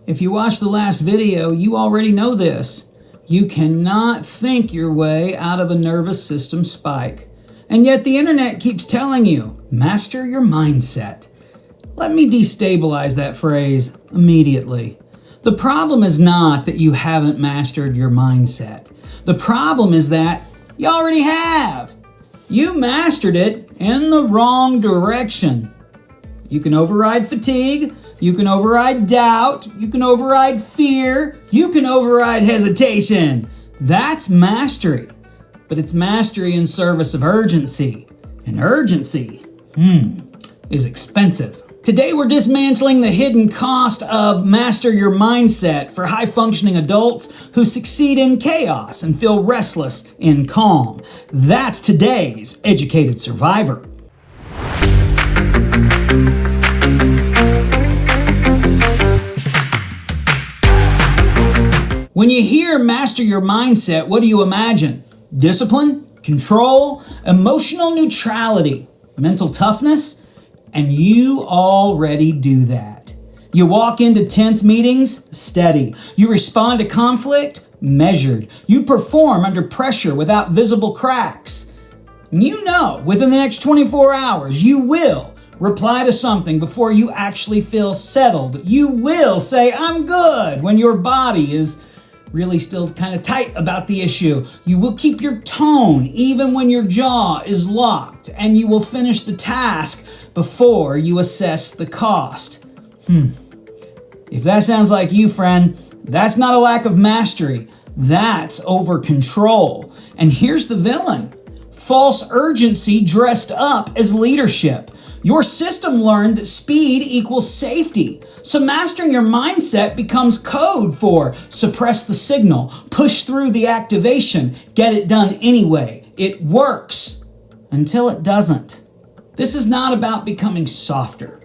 If you watched the last video, you already know this. You cannot think your way out of a nervous system spike. And yet the internet keeps telling you, master your mindset. Let me destabilize that phrase immediately. The problem is not that you haven't mastered your mindset. The problem is that you already have. You mastered it in the wrong direction. You can override fatigue. You can override doubt. You can override fear. You can override hesitation. That's mastery. But it's mastery in service of urgency. And urgency, is expensive. Today we're dismantling the hidden cost of master your mindset for high-functioning adults who succeed in chaos and feel restless in calm. That's today's educated survivor. When you hear master your mindset, what do you imagine? Discipline, control, emotional neutrality, mental toughness? And you already do that. You walk into tense meetings, steady. You respond to conflict, measured. You perform under pressure without visible cracks. You know within the next 24 hours you will reply to something before you actually feel settled. You will say, I'm good, when your body is really still kind of tight about the issue. You will keep your tone even when your jaw is locked, and you will finish the task before you assess the cost. If that sounds like you, friend, that's not a lack of mastery. That's over control. And here's the villain. False urgency dressed up as leadership. Your system learned that speed equals safety. So mastering your mindset becomes code for suppress the signal, push through the activation, get it done anyway. It works until it doesn't. This is not about becoming softer.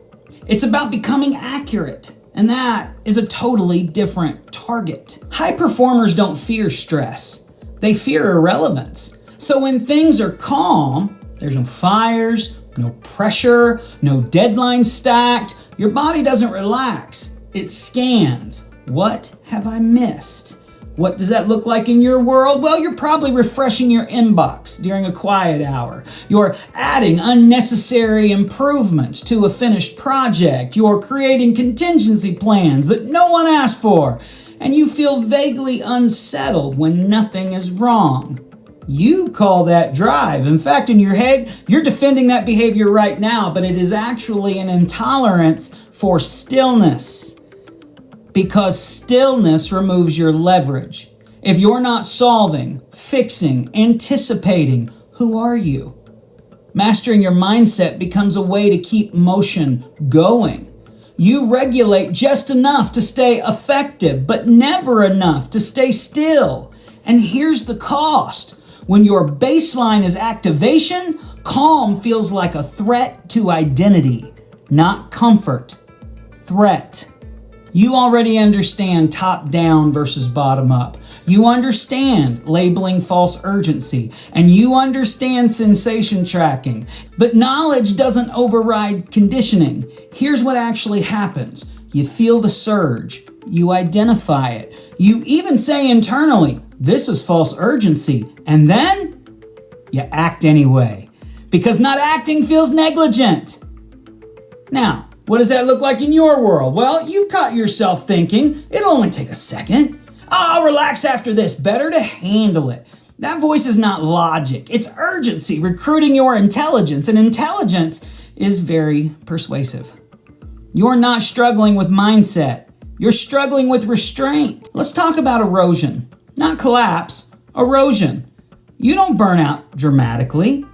It's about becoming accurate. And that is a totally different target. High performers don't fear stress. They fear irrelevance. So when things are calm, there's no fires, no pressure, no deadline stacked, your body doesn't relax. It scans. What have I missed? What does that look like in your world? Well, you're probably refreshing your inbox during a quiet hour. You're adding unnecessary improvements to a finished project. You're creating contingency plans that no one asked for. And you feel vaguely unsettled when nothing is wrong. You call that drive. In fact, in your head, you're defending that behavior right now, but it is actually an intolerance for stillness. Because stillness removes your leverage. If you're not solving, fixing, anticipating, who are you? Mastering your mindset becomes a way to keep motion going. You regulate just enough to stay effective, but never enough to stay still. And here's the cost. When your baseline is activation, calm feels like a threat to identity, not comfort. Threat. You already understand top-down versus bottom-up. You understand labeling false urgency, and you understand sensation tracking. But knowledge doesn't override conditioning. Here's what actually happens. You feel the surge. You identify it. You even say internally, this is false urgency. And then you act anyway. Because not acting feels negligent. Now, what does that look like in your world? Well, you've caught yourself thinking, it'll only take a second. I'll relax after this. Better to handle it. That voice is not logic. It's urgency, recruiting your intelligence. And intelligence is very persuasive. You're not struggling with mindset. You're struggling with restraint. Let's talk about erosion. Not collapse, erosion. You don't burn out dramatically.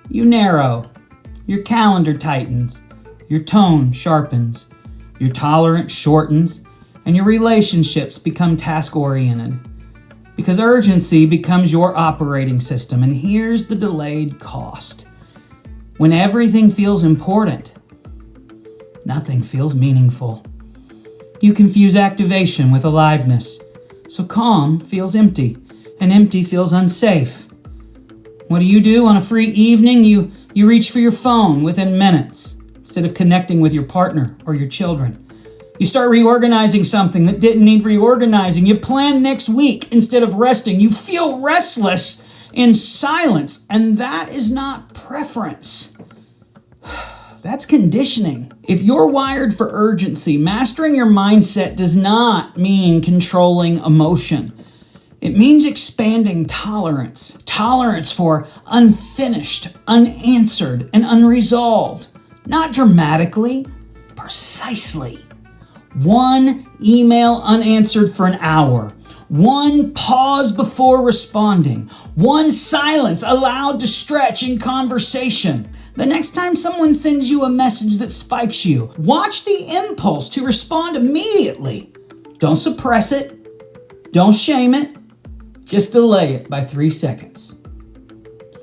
You narrow. Your calendar tightens. Your tone sharpens. Your tolerance shortens. And your relationships become task-oriented. Because urgency becomes your operating system. And here's the delayed cost. When everything feels important, nothing feels meaningful. You confuse activation with aliveness. So calm feels empty, and empty feels unsafe. What do on a free evening? You reach for your phone within minutes, instead of connecting with your partner or your children. You start reorganizing something that didn't need reorganizing. You plan next week instead of resting. You feel restless in silence, and that is not preference. That's conditioning. If you're wired for urgency, mastering your mindset does not mean controlling emotion. It means expanding tolerance. Tolerance for unfinished, unanswered, and unresolved. Not dramatically, precisely. One email unanswered for an hour. One pause before responding. One silence allowed to stretch in conversation. The next time someone sends you a message that spikes you, watch the impulse to respond immediately. Don't suppress it. Don't shame it. Just delay it by 3 seconds.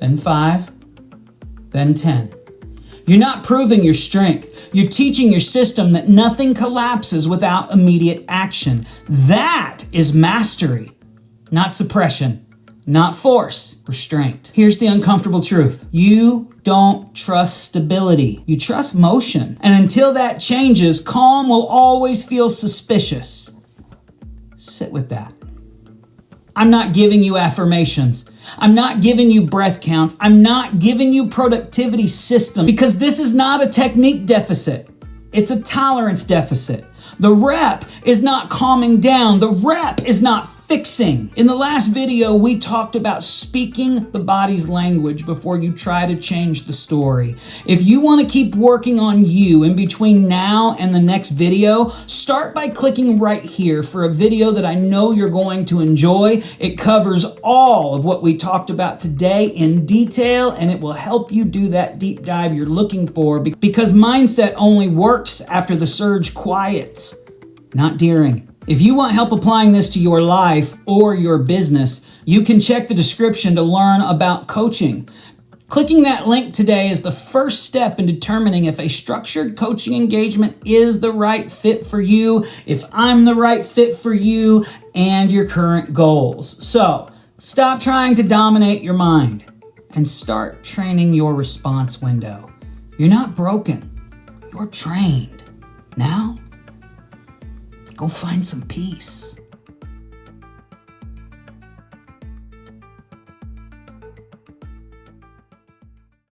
Then 5. Then 10. You're not proving your strength. You're teaching your system that nothing collapses without immediate action. That is mastery, not suppression, not force, restraint. Here's the uncomfortable truth. You don't trust stability. You trust motion. And until that changes, calm will always feel suspicious. Sit with that. I'm not giving you affirmations. I'm not giving you breath counts. I'm not giving you productivity system because this is not a technique deficit. It's a tolerance deficit. The rep is not calming down. The rep is not fixing. In the last video, we talked about speaking the body's language before you try to change the story. If you want to keep working on you in between now and the next video, start by clicking right here for a video that I know you're going to enjoy. It covers all of what we talked about today in detail, and it will help you do that deep dive you're looking for because mindset only works after the surge quiets, not during. If you want help applying this to your life or your business, you can check the description to learn about coaching. Clicking that link today is the first step in determining if a structured coaching engagement is the right fit for you, if I'm the right fit for you and your current goals. So, stop trying to dominate your mind and start training your response window. You're not broken. You're trained. Now, go find some peace.